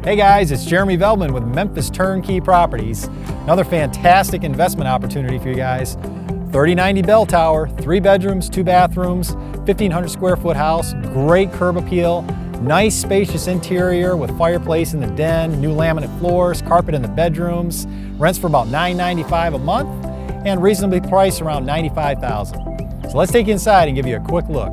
Hey guys, it's Jeremy Veldman with Memphis Turnkey Properties. Another fantastic investment opportunity for you guys. 3090 bell tower, 3 bedrooms, 2 bathrooms, 1,500 square foot house, great curb appeal, nice spacious interior with fireplace in the den, new laminate floors, carpet in the bedrooms, rents for about $995 a month, and reasonably priced around $95,000. So let's take you inside and give you a quick look.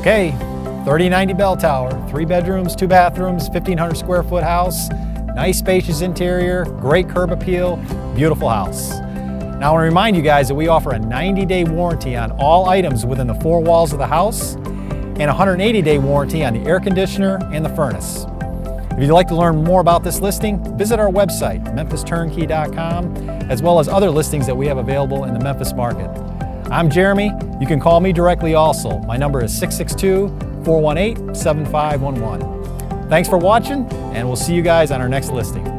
Okay, 3090 bell tower, 3 bedrooms, 2 bathrooms, 1,500 square foot house, nice spacious interior, great curb appeal, beautiful house. Now I want to remind you guys that we offer a 90-day warranty on all items within the 4 walls of the house and a 180-day warranty on the air conditioner and the furnace. If you'd like to learn more about this listing, visit our website, memphisturnkey.com, as well as other listings that we have available in the Memphis market. I'm Jeremy. You can call me directly also. My number is 662-418-7511. Thanks for watching, and we'll see you guys on our next listing.